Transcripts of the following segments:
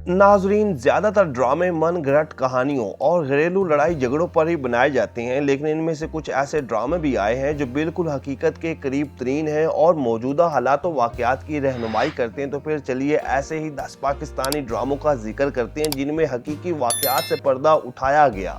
नाजरीन, ज्यादातर ड्रामे मन घड़त कहानियों और घरेलू लड़ाई झगड़ों पर ही बनाए जाते हैं, लेकिन इनमें से कुछ ऐसे ड्रामे भी आए हैं जो बिल्कुल हकीकत के करीब तरीन हैं और मौजूदा हालात और वाकयात की रहनुमाई करते हैं। तो फिर चलिए ऐसे ही 10 पाकिस्तानी ड्रामों का जिक्र करते हैं जिनमें हकीकी वाकयात से पर्दा उठाया गया।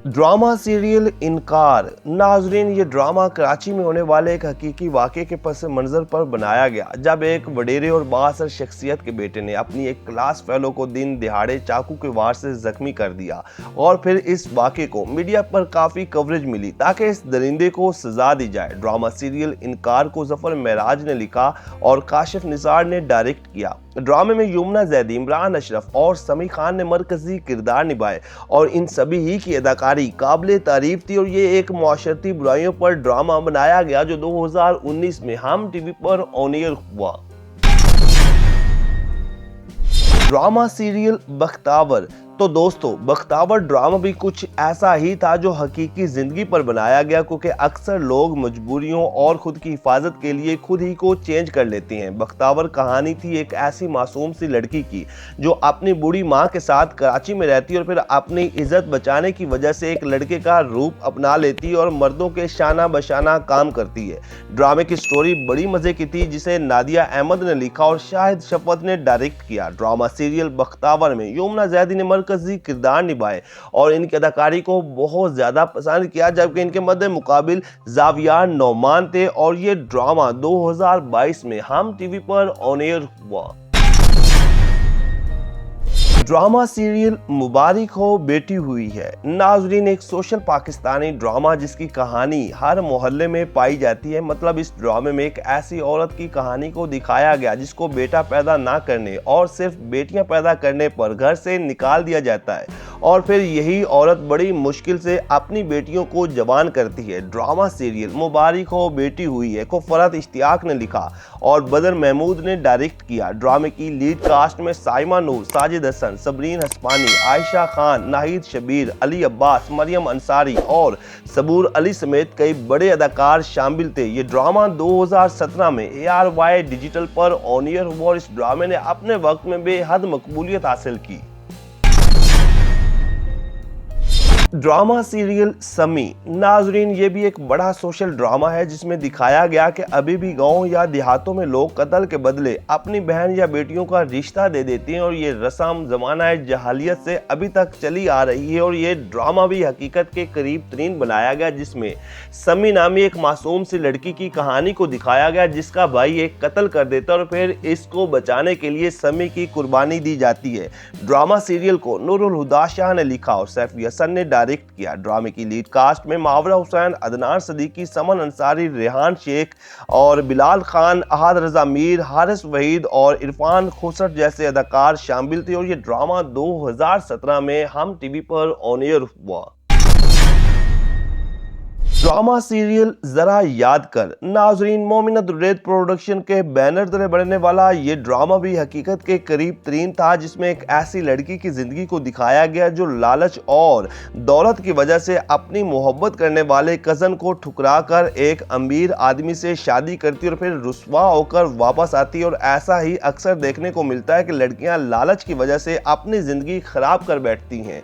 ड्रामा सीरियल इनकार। नाजरीन, ये ड्रामा कराची में होने वाले एक हकीकी वाक़े के पस मंजर पर बनाया गया, जब एक वडेरे और बाअसर शख्सियत के बेटे ने अपनी एक क्लास फेलो को दिन दिहाड़े चाकू के वार से जख्मी कर दिया और फिर इस वाक़े को मीडिया पर काफ़ी कवरेज मिली ताकि इस दरिंदे को सजा दी जाए। ड्रामा सीरियल इनकार को जफर महराज ने लिखा और काशिफ निसार ने डायरेक्ट किया। ड्रामे में यमुना जैदी, इमरान अशरफ और समी खान ने मरकजी किरदार निभाए और इन सभी ही की अदाकारी काबिले तारीफ थी। और ये एक मुआशरती बुराइयों पर ड्रामा बनाया गया जो 2019 में हम टीवी पर ऑन एयर हुआ। Drama serial Bakhtawar. तो दोस्तों, बख्तावर ड्रामा भी कुछ ऐसा ही था जो हकीकी जिंदगी पर बनाया गया, क्योंकि अक्सर लोग मजबूरियों और खुद की हिफाजत के लिए खुद ही को चेंज कर लेते हैं। बख्तावर कहानी थी एक ऐसी मासूम सी लड़की की जो अपनी बूढ़ी माँ के साथ कराची में रहती और फिर अपनी इज्जत बचाने की वजह से एक लड़के का रूप अपना लेती और मर्दों के शाना बशाना काम करती है। ड्रामे की स्टोरी बड़ी मजे की थी जिसे नादिया अहमद ने लिखा और शाहिद शफत ने डायरेक्ट किया। ड्रामा सीरियल बख्तावर में यमुना जैदी ने मरकजी किरदार निभाए और इनकी अदाकारी को बहुत ज्यादा पसंद किया, जबकि इनके मद्दे मुकाबिल जावियार नौमान थे और ये ड्रामा 2022 में हम टीवी पर ऑन एयर हुआ। ड्रामा सीरियल मुबारक हो बेटी हुई है। नाजरीन, एक सोशल पाकिस्तानी ड्रामा जिसकी कहानी हर मोहल्ले में पाई जाती है। मतलब इस ड्रामे में एक ऐसी औरत की कहानी को दिखाया गया जिसको बेटा पैदा ना करने और सिर्फ बेटियां पैदा करने पर घर से निकाल दिया जाता है और फिर यही औरत बड़ी मुश्किल से अपनी बेटियों को जवान करती है। ड्रामा सीरियल मुबारक हो बेटी हुई है को फरहत इश्तियाक ने लिखा और बदर महमूद ने डायरेक्ट किया। ड्रामे की लीड कास्ट में साइमा नूर, साजिद हसन, सबरीन हस्पानी, आयशा खान, नाहिद शबीर, अली अब्बास, मरियम अंसारी और सबूर अली समेत कई बड़े अदाकार शामिल थे। ये ड्रामा 2017 में ARY डिजिटल पर ऑन एयर हुआ और इस ड्रामे ने अपने वक्त में बेहद मकबूलियत हासिल की। ड्रामा सीरियल समी। नाजरीन, ये भी एक बड़ा सोशल ड्रामा है जिसमें दिखाया गया कि अभी भी गांव या देहातों में लोग कत्ल के बदले अपनी बहन या बेटियों का रिश्ता दे देते हैं और ये रस्म जमाना जहालियत से अभी तक चली आ रही है। और ये ड्रामा भी हकीकत के करीब तरीन बनाया गया जिसमें समी नामी एक मासूम सी लड़की की कहानी को दिखाया गया जिसका भाई एक कत्ल कर देता है और फिर इसको बचाने के लिए समी की कुर्बानी दी जाती है। ड्रामा सीरियल को नूरुल हुदा शाह ने लिखा और सैफी हसन ने डायरेक्ट किया। ड्रामे की लीड कास्ट में मावरा हुसैन, अदनान सदीकी, समन अंसारी, रेहान शेख और बिलाल खान, अहद रजा मीर, हारिस वहीद और इरफान खुसर जैसे अदाकार शामिल थे और ये ड्रामा 2017 में हम टीवी पर ऑन एयर हुआ। ड्रामा सीरियल जरा याद कर। नाजरीन, मोमिना दुर्रेद प्रोडक्शन के बैनर तले बनने वाला ये ड्रामा भी हकीकत के करीब तरीन था जिसमें एक ऐसी लड़की की जिंदगी को दिखाया गया जो लालच और दौलत की वजह से अपनी मोहब्बत करने वाले कजन को ठुकरा कर एक अमीर आदमी से शादी करती और फिर रुस्वा होकर वापस आती। और ऐसा ही अक्सर देखने को मिलता है कि लड़कियां लालच की वजह से अपनी जिंदगी खराब कर बैठती हैं।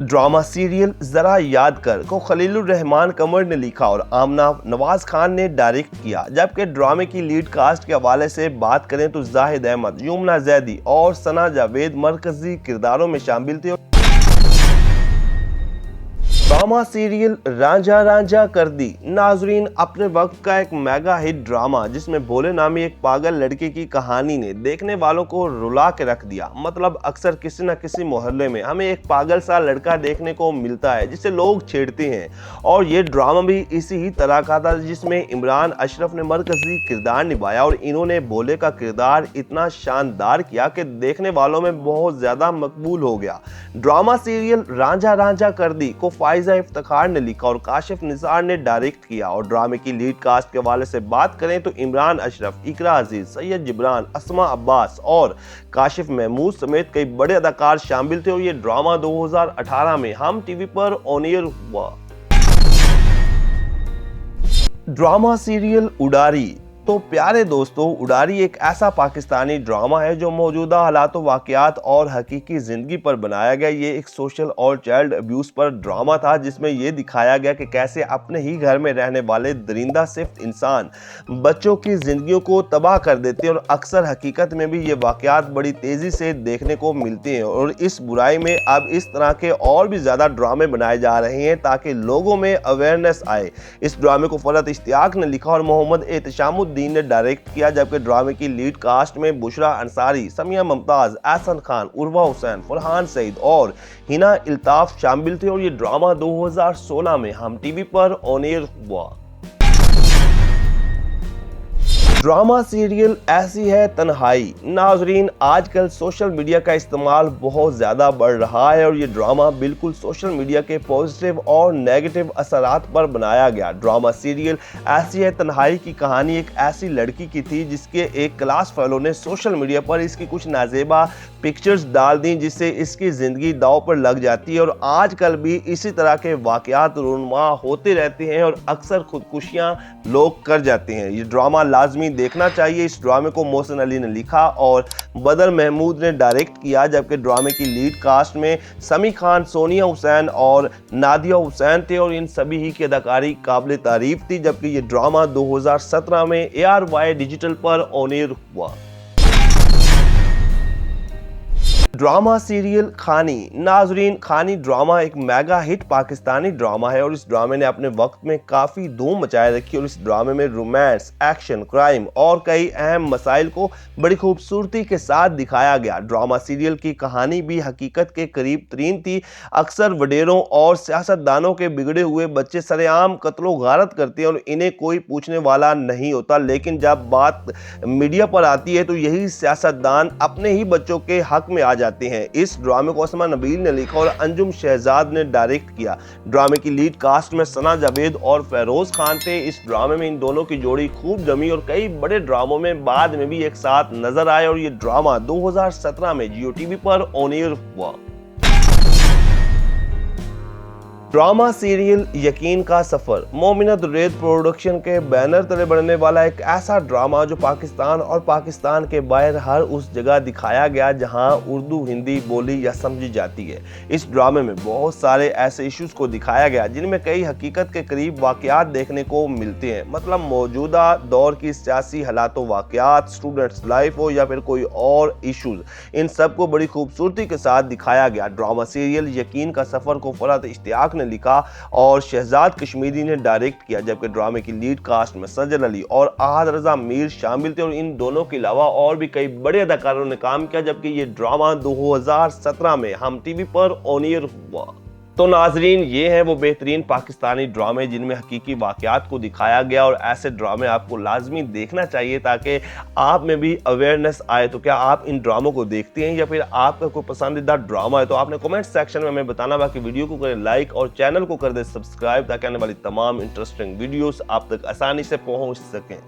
ड्रामा सीरियल जरा याद कर को खलीलुर रहमान कमर ने लिखा और आमना नवाज खान ने डायरेक्ट किया, जबकि ड्रामे की लीड कास्ट के हवाले से बात करें तो जाहिद अहमद, यमुना जैदी और सना जावेद मरकजी किरदारों में शामिल थे। ड्रामा सीरियल रांझा रांझा कर दी। नाजरीन, अपने वक्त का एक मेगा हिट ड्रामा जिसमें भोले नामी एक पागल लड़के की कहानी ने देखने वालों को रुला के रख दिया। मतलब अक्सर किसी न किसी मोहल्ले में हमें एक पागल सा लड़का देखने को मिलता है जिसे लोग छेड़ते हैं और ये ड्रामा भी इसी ही तरह का था जिसमें इमरान अशरफ ने मरकजी किरदार निभाया और इन्होंने भोले का किरदार इतना शानदार किया कि देखने वालों में बहुत ज्यादा मकबूल हो गया। ड्रामा सीरियल रांझा रांझा कर दी को इफ्तिखार ने लिखा और काशिफ निसार ने डायरेक्ट किया। और ड्रामे की लीड कास्ट के हवाले से बात करें तो इमरान अशरफ, इकरा अजीज, सैयद जिब्रान, अस्मा अब्बास और काशिफ महमूद समेत कई बड़े अदाकार शामिल थे और ये ड्रामा 2018 में हम टीवी पर ऑन एयर हुआ। Drama serial Udaari. तो प्यारे दोस्तों, उडारी एक ऐसा पाकिस्तानी ड्रामा है जो मौजूदा हालात वाक़यात और हकीकी ज़िंदगी पर बनाया गया। ये एक सोशल और चाइल्ड अब्यूज़ पर ड्रामा था, जिसमें ये दिखाया गया कि कैसे अपने ही घर में रहने वाले दरिंदा सिफ्त इंसान बच्चों की ज़िंदगियों को तबाह कर देते हैं। और अक्सर हकीकत में भी ये वाक़यात बड़ी तेज़ी से देखने को मिलते हैं। और इस बुराई में अब इस तरह के और भी ज़्यादा ड्रामे बनाए जा रहे हैं ताकि लोगों में अवेयरनेस आए। इस ड्रामे को फरहत इश्तियाक ने लिखा और मोहम्मद एहतशामुद्दीन ने डायरेक्ट किया, जबकि ड्रामे की लीड कास्ट में बुशरा अंसारी, समिया मुमताज, एहसन खान, उर्वा हुसैन, फरहान सईद और हिना इल्ताफ शामिल थे। और ये ड्रामा 2016 में हम टीवी पर ऑन एयर हुआ। ड्रामा सीरियल ऐसी है तन्हाई। नाजरीन, आजकल सोशल मीडिया का इस्तेमाल बहुत ज़्यादा बढ़ रहा है और ये ड्रामा बिल्कुल सोशल मीडिया के पॉजिटिव और नेगेटिव असरात पर बनाया गया। ड्रामा सीरियल ऐसी है तन्हाई की कहानी एक ऐसी लड़की की थी जिसके एक क्लास फेलो ने सोशल मीडिया पर इसकी कुछ नाजेबा पिक्चर्स डाल दी, जिससे इसकी ज़िंदगी दांव पर लग जाती है। और आजकल भी इसी तरह के वाक़यात रूनुमा होते रहते हैं और अक्सर खुदकुशियाँ लोग कर जाते हैं। ये ड्रामा लाजमी देखना चाहिए। इस ड्रामे को मोहसिन अली ने लिखा और बदर महमूद ने डायरेक्ट किया, जबकि ड्रामे की लीड कास्ट में समी खान, सोनिया हुसैन और नादिया हुसैन थे। और इन सभी ही की अदाकारी काबिल तारीफ थी। जबकि ये ड्रामा 2017 में ARY डिजिटल पर ऑन एयर हुआ। ड्रामा सीरियल खानी। नाजरीन, खानी ड्रामा एक मेगा हिट पाकिस्तानी ड्रामा है और इस ड्रामे ने अपने वक्त में काफ़ी धूम मचाए रखी। और इस ड्रामे में रोमांस, एक्शन, क्राइम और कई अहम मसाइल को बड़ी खूबसूरती के साथ दिखाया गया। ड्रामा सीरियल की कहानी भी हकीकत के करीब तरीन थी। अक्सर वडेरों और सियासतदानों के बिगड़े हुए बच्चे सरेआम कत्लो गारत करते हैं और इन्हें कोई पूछने वाला नहीं होता। लेकिन जब बात मीडिया पर आती है तो यही सियासतदान अपने ही बच्चों के हक में आ जाते हैं। इस ड्रामे को असमा नबील ने लिखा और अंजुम शहजाद ने डायरेक्ट किया। ड्रामे की लीड कास्ट में सना जावेद और फेरोज खान थे। इस ड्रामे में इन दोनों की जोड़ी खूब जमी और कई बड़े ड्रामों में बाद में भी एक साथ नजर आए। और ये ड्रामा 2017 में जियो टीवी पर ऑन एयर हुआ। ड्रामा सीरियल यकीन का सफर। मोमिना दुरैद प्रोडक्शन के बैनर तले बनने वाला एक ऐसा ड्रामा जो पाकिस्तान और पाकिस्तान के बाहर हर उस जगह दिखाया गया जहां उर्दू, हिंदी बोली या समझी जाती है। इस ड्रामे में बहुत सारे ऐसे इश्यूज को दिखाया गया जिनमें कई हकीकत के करीब वाकयात देखने को मिलते हैं। मतलब मौजूदा दौर की सियासी हालातों वाकयात, स्टूडेंट्स लाइफ हो या फिर कोई और इश्यूज, इन सब को बड़ी खूबसूरती के साथ दिखाया गया। ड्रामा सीरियल यकीन का सफर को फरहत इश्तियाक ने लिखा और शहजाद कश्मीरी ने डायरेक्ट किया, जबकि ड्रामे की लीड कास्ट में सज्जन अली और आहद रजा मीर शामिल थे। और इन दोनों के अलावा और भी कई बड़े अदाकारों ने काम किया। जबकि ये ड्रामा 2017 में हम टीवी पर ऑन एयर हुआ। तो नाजरीन, ये हैं वो बेहतरीन पाकिस्तानी ड्रामे जिनमें हकीकी वाकयात को दिखाया गया। और ऐसे ड्रामे आपको लाजमी देखना चाहिए ताकि आप में भी अवेयरनेस आए। तो क्या आप इन ड्रामों को देखते हैं या फिर आपका कोई पसंदीदा ड्रामा है तो आपने कमेंट सेक्शन में हमें बताना। बाकी वीडियो को करें लाइक और चैनल को कर दें सब्सक्राइब ताकि आने वाली तमाम इंटरेस्टिंग वीडियोस आप तक आसानी से पहुंच सकें।